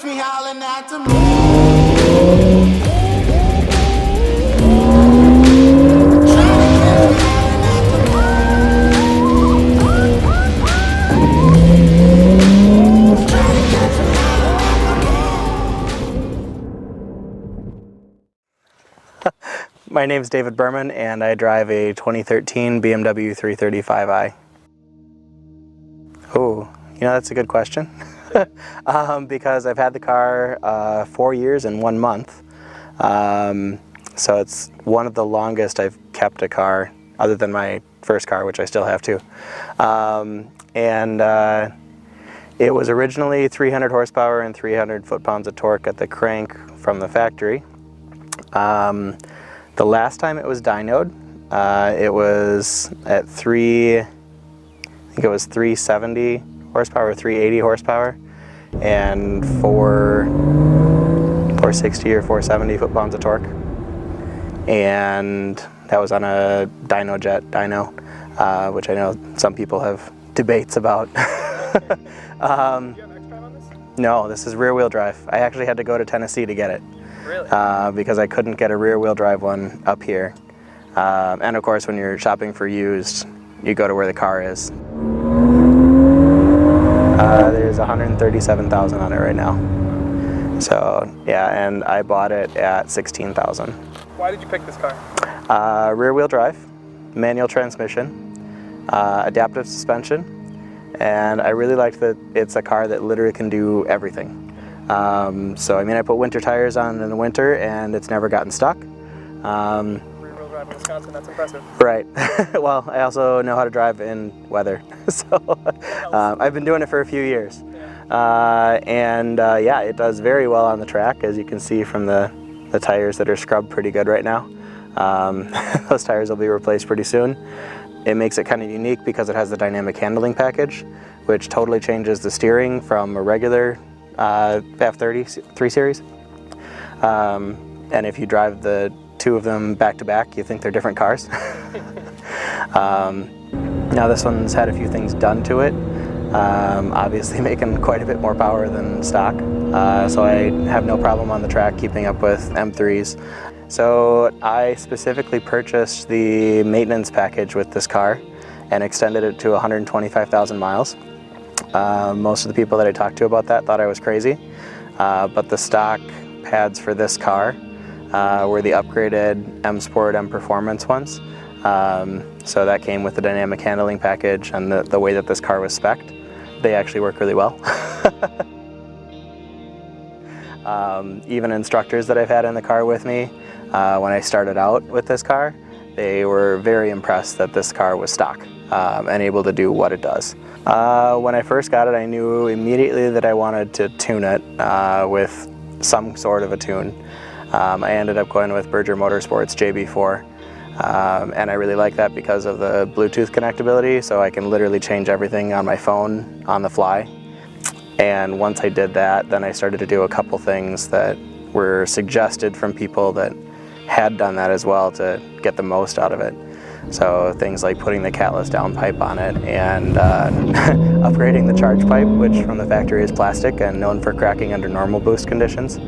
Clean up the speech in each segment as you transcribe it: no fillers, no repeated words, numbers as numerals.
me hollering at the moon. My name is David Berman, and I drive a 2013 BMW 335i. Oh, that's a good question. Because I've had the car 4 years and 1 month. So it's one of the longest I've kept a car, other than my first car, which I still have too. It was originally 300 horsepower and 300 foot-pounds of torque at the crank from the factory. The last time it was dynoed, it was at 370 horsepower, 380 horsepower, and 460 or 470 foot-pounds of torque. And that was on a DynoJet dyno, which I know some people have debates about. Do you have X-Drive on this? No, this is rear-wheel drive. I actually had to go to Tennessee to get it. Really? Because I couldn't get a rear-wheel drive one up here. And of course, when you're shopping for used, you go to where the car is. There's 137,000 on it right now. So yeah, and I bought it at 16,000. Why did you pick this car? Rear-wheel drive, manual transmission, adaptive suspension, and I really liked that it's a car that literally can do everything. So I mean, I put winter tires on in the winter, and it's never gotten stuck. Rear-wheel drive in Wisconsin, that's impressive. Right. Well, I also know how to drive in weather, so I've been doing it for a few years. Yeah, it does very well on the track, as you can see from the tires that are scrubbed pretty good right now. Those tires will be replaced pretty soon. It makes it kind of unique because it has the dynamic handling package, which totally changes the steering from a regular F30 3 Series. And if you drive the two of them back to back, you think they're different cars. Now this one's had a few things done to it, obviously making quite a bit more power than stock, so I have no problem on the track keeping up with M3s. So I specifically purchased the maintenance package with this car and extended it to 125,000 miles. Most of the people that I talked to about that thought I was crazy, but the stock pads for this car were the upgraded M Sport, M Performance ones. So that came with the dynamic handling package and the way that this car was spec'd. They actually work really well. Even instructors that I've had in the car with me, when I started out with this car, they were very impressed that this car was stock and able to do what it does. When I first got it, I knew immediately that I wanted to tune it with some sort of a tune. I ended up going with Berger Motorsports JB4, and I really like that because of the Bluetooth connectability, so I can literally change everything on my phone on the fly. And once I did that, then I started to do a couple things that were suggested from people that had done that as well to get the most out of it. So things like putting the catless downpipe on it and upgrading the charge pipe, which from the factory is plastic and known for cracking under normal boost conditions.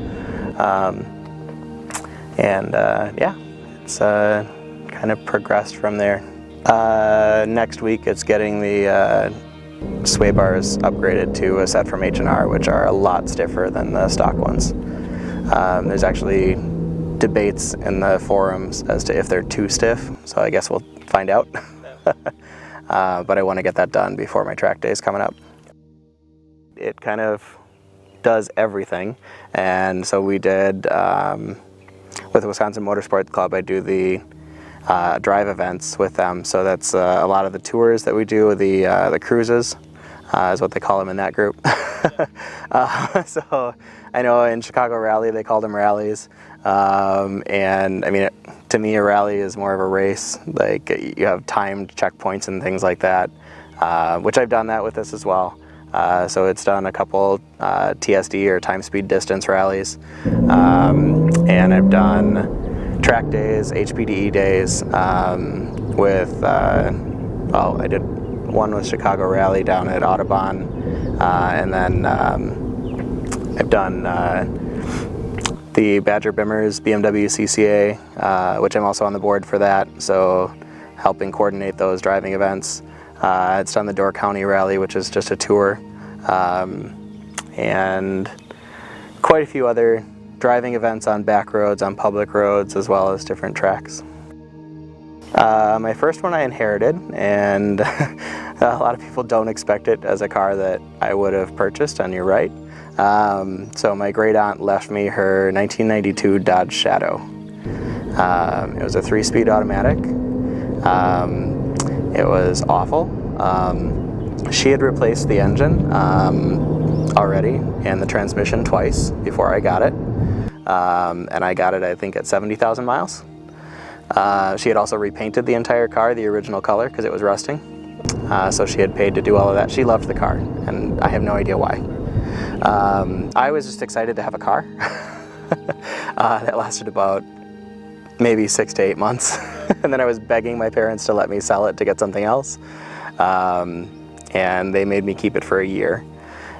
Yeah, it's kind of progressed from there. Next week it's getting the sway bars upgraded to a set from H&R, which are a lot stiffer than the stock ones. There's actually debates in the forums as to if they're too stiff, so I guess we'll find out. But I want to get that done before my track day is coming up. It kind of does everything, and so we did, with the Wisconsin Motorsport Club, I do the drive events with them, so that's a lot of the tours that we do, the cruises, is what they call them in that group. So I know in Chicago Rally they called them rallies, and I mean, to me a rally is more of a race, like you have timed checkpoints and things like that, which I've done that with this as well. So it's done a couple TSD or time speed distance rallies, and I've done track days, HPDE days with, well, I did one with Chicago Rally down at Audubon, and then I've done the Badger Bimmers BMW CCA, which I'm also on the board for that, so helping coordinate those driving events. It's done the Door County Rally, which is just a tour, and quite a few other driving events on back roads, on public roads, as well as different tracks. My first one I inherited, and a lot of people don't expect it as a car that I would have purchased, and you're right. So my great aunt left me her 1992 Dodge Shadow. It was a 3-speed automatic. It was awful. She had replaced the engine already and the transmission twice before I got it. And I got it, I think, at 70,000 miles. She had also repainted the entire car, the original color, because it was rusting. So she had paid to do all of that. She loved the car, and I have no idea why. I was just excited to have a car. That lasted about maybe 6 to 8 months. And then I was begging my parents to let me sell it to get something else. And they made me keep it for a year.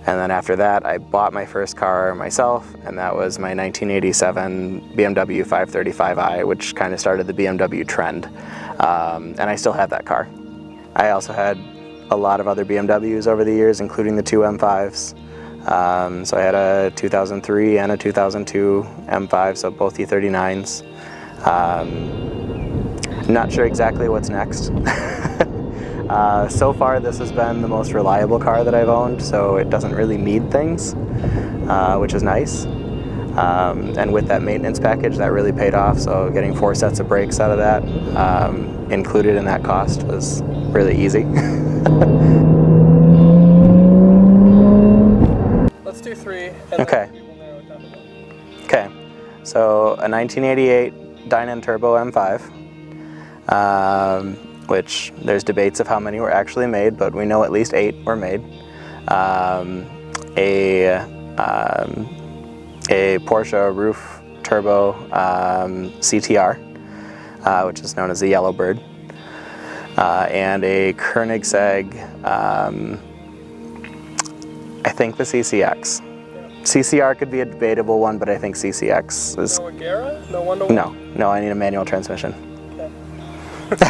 And then after that, I bought my first car myself, and that was my 1987 BMW 535i, which kind of started the BMW trend. And I still have that car. I also had a lot of other BMWs over the years, including the 2 M5s. So I had a 2003 and a 2002 M5, so both E39s. Not sure exactly what's next. So far this has been the most reliable car that I've owned, so it doesn't really need things, which is nice. And with that maintenance package, that really paid off, so getting 4 sets of brakes out of that, included in that cost, was really easy. Let's do 3, and okay. then we will narrow it down to 1. Okay, so a 1988 Dynan Turbo M5. Which there's debates of how many were actually made, but we know at least 8 were made. A Porsche roof turbo CTR, which is known as the Yellowbird, and a Koenigsegg, I think the CCX. CCR could be a debatable one, but I think CCX is... No Agera? No one-to-one? No, I need a manual transmission. Okay.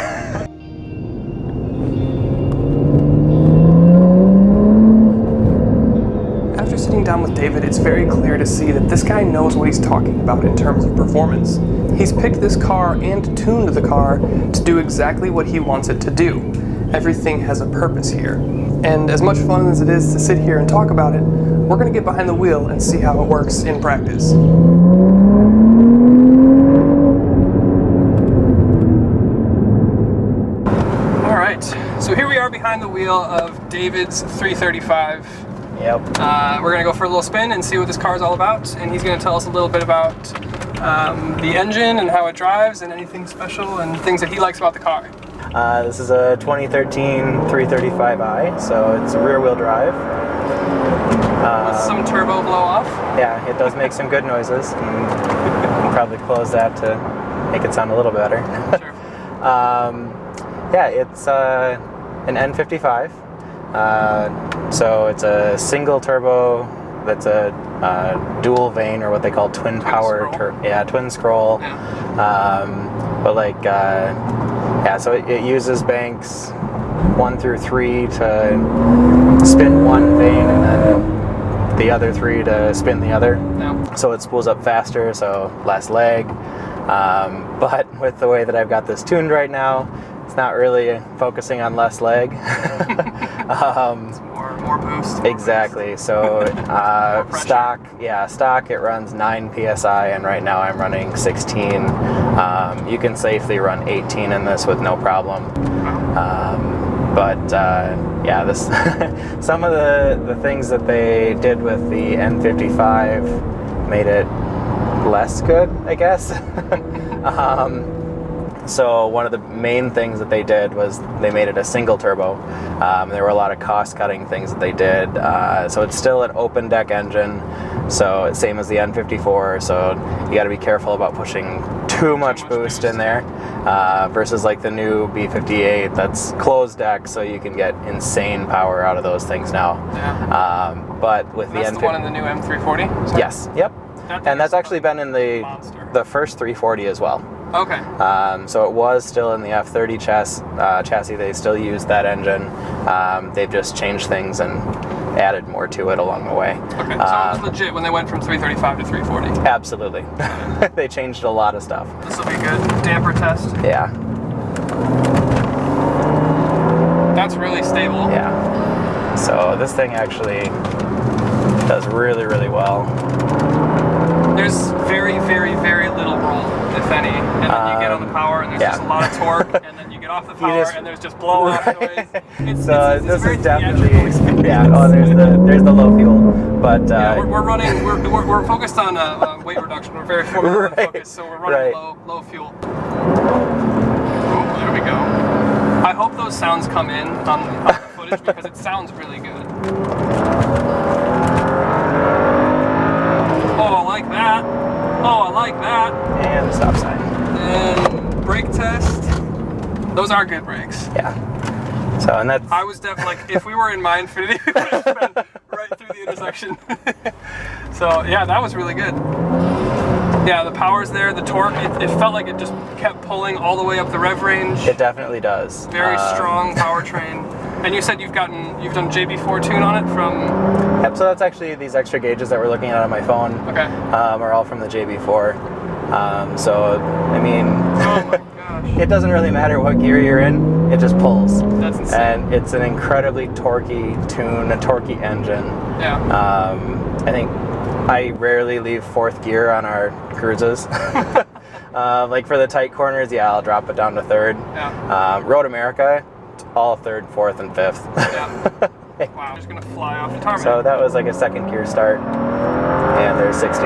After sitting down with David, it's very clear to see that this guy knows what he's talking about in terms of performance. He's picked this car and tuned the car to do exactly what he wants it to do. Everything has a purpose here. And as much fun as it is to sit here and talk about it, we're going to get behind the wheel and see how it works in practice. Alright, so here we are behind the wheel of David's 335. Yep. We're going to go for a little spin and see what this car is all about, and he's going to tell us a little bit about the engine and how it drives and anything special and things that he likes about the car. This is a 2013 335i, so it's a rear-wheel drive. With some turbo blow-off. Yeah, it does make some good noises. We'll probably close that to make it sound a little better. Sure. Yeah, it's an N55. So it's a single turbo that's a dual vane, or what they call twin power, twin scroll. Yeah. But like, yeah, so it uses banks 1 through 3 to spin one vane, and then the other 3 to spin the other. Yeah. So it spools up faster, so less leg. But with the way that I've got this tuned right now, it's not really focusing on less leg. It's more boost. Exactly. So stock it runs 9 psi, and right now I'm running 16. You can safely run 18 in this with no problem. But yeah, this some of the things that they did with the N55 made it less good, I guess. So one of the main things that they did was they made it a single turbo. There were a lot of cost-cutting things that they did. So it's still an open deck engine. So same as the N54. So you got to be careful about pushing too much boost in there, versus like the new B58 that's closed deck, so you can get insane power out of those things now. Yeah. But with That's the one in the new M340? Sorry. Yes. Yep. And that's actually been in the first 340 as well. Okay. So it was still in the F30 chassis. They still use that engine. They've just changed things and added more to it along the way. Okay, so it was legit when they went from 335 to 340. Absolutely. They changed a lot of stuff. This will be good. Damper test. Yeah. That's really stable. Yeah. So this thing actually does really, really well. There's very, very, very little roll, if any, and then you get on the power and there's just a lot of torque, and then you get off the power and there's just blow-off noise. It's this very is definitely, theatrical. yeah. Oh, there's the low fuel, but yeah, we're focused on weight reduction. We're very Formula One focused, so we're running low fuel. Oh, there we go. I hope those sounds come in on the footage because it sounds really good. Oh, I like that. Oh, I like that. And the stop sign. And brake test. Those are good brakes. Yeah. So, and that's... I was definitely, like, if we were in my Infiniti, we would have been right through the intersection. So, yeah, that was really good. Yeah, the power's there, the torque, it felt like it just kept pulling all the way up the rev range. It definitely does. Very strong powertrain. And you said you've done JB4 tune on it from... Yep, so that's actually these extra gauges that we're looking at on my phone. Okay. Are all from the JB4. So, I mean... Oh my gosh. It doesn't really matter what gear you're in, it just pulls. That's insane. And it's an incredibly torquey tune, a torquey engine. Yeah. I think I rarely leave fourth gear on our cruises. Like for the tight corners, yeah, I'll drop it down to third. Yeah. Road America, all third, fourth, and fifth. Yeah. Wow, just gonna fly off the tarmac. So that was like a second gear start, and there's 60.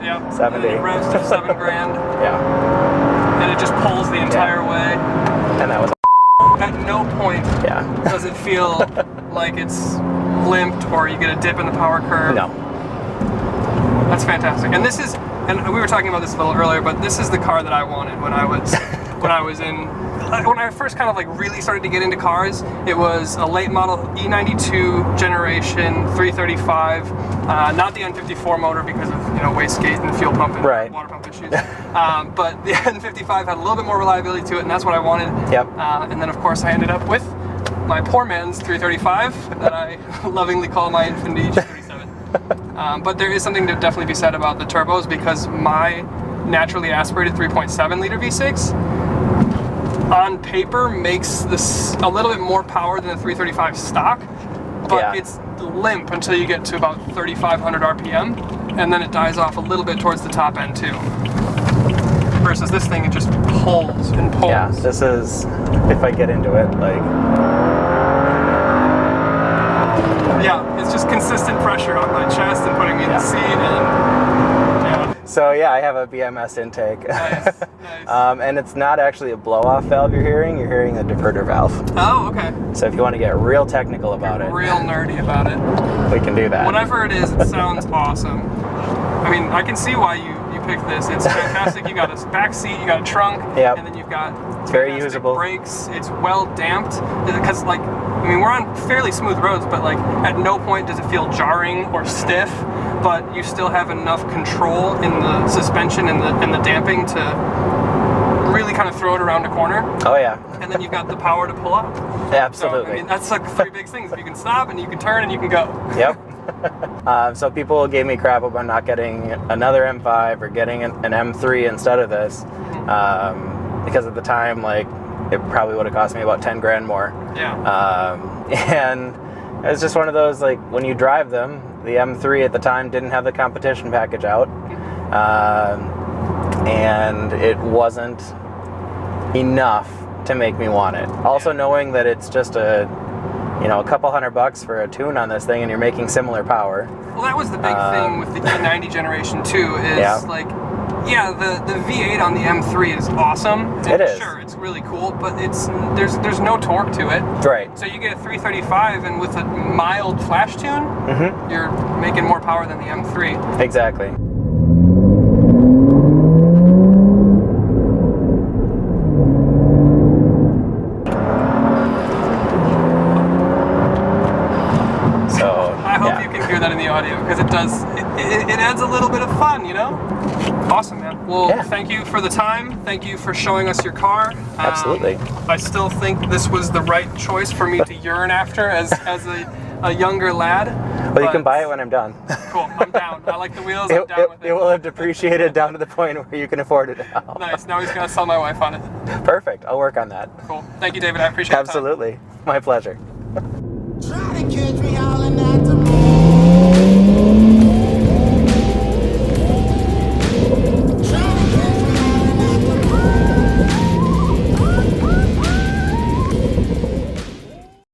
Yeah. 70. And it revs to 7 grand. Yeah. And it just pulls the entire way. And that was. At no point does it feel like it's limped or you get a dip in the power curve. No. That's fantastic. And this is, and we were talking about this a little earlier, but this is the car that I wanted when I first kind of like really started to get into cars. It was a late model E92 generation 335, not the N54 motor because of wastegate and fuel pump and water pump issues. But the N55 had a little bit more reliability to it, and that's what I wanted. Yep. And then of course I ended up with my poor man's 335 that I lovingly call my Infiniti G37. But there is something to definitely be said about the turbos because my naturally aspirated 3.7 liter V6 on paper makes this a little bit more power than the 335 stock, but it's limp until you get to about 3,500 RPM, and then it dies off a little bit towards the top end too. Versus this thing, it just pulls and pulls. Yeah, this is, if I get into it, like... Yeah, it's just consistent pressure on my chest and putting me in the seat and... So yeah, I have a BMS intake. Nice, nice. And it's not actually a blow-off valve you're hearing a diverter valve. Oh, okay. So if you want to get real technical about it. Real nerdy about it. We can do that. Whatever it is, it sounds awesome. I mean, I can see why you picked this. It's fantastic. You got a back seat, you got a trunk, and then you've got it's very usable brakes. It's well damped because, like, I mean, we're on fairly smooth roads, but like at no point does it feel jarring or stiff. But you still have enough control in the suspension and the damping to really kind of throw it around a corner. Oh yeah. And then you've got the power to pull up. Absolutely. So, I mean, that's like the three big things. You can stop and you can turn and you can go. Yep. So people gave me crap about not getting another M5 or getting an M3 instead of this, because at the time, like, it probably would have cost me about 10 grand more. Yeah. And it's just one of those, like, when you drive them, the M3 at the time didn't have the competition package out, and it wasn't enough to make me want it. Also knowing that it's just a couple $100 for a tune on this thing and you're making similar power. Well, that was the big thing with the E90 generation too, is like Yeah, the V8 on the M3 is awesome. It is. Sure, it's really cool, but there's no torque to it. Right. So you get a 335, and with a mild flash tune, you're making more power than the M3. Exactly. I hope you can hear that in the audio, because it does. It adds a little bit of fun, you know. Awesome, man. Well, thank you for the time. Thank you for showing us your car. Absolutely. I still think this was the right choice for me to yearn after as a younger lad. Well, you can buy it when I'm done. Cool. I'm down. I like the wheels. I'm down with it. It will have depreciated down to the point where you can afford it now. Nice. Now he's gonna sell my wife on it. Perfect. I'll work on that. Cool. Thank you, David. I appreciate it. Absolutely. My pleasure. Try to catch me howling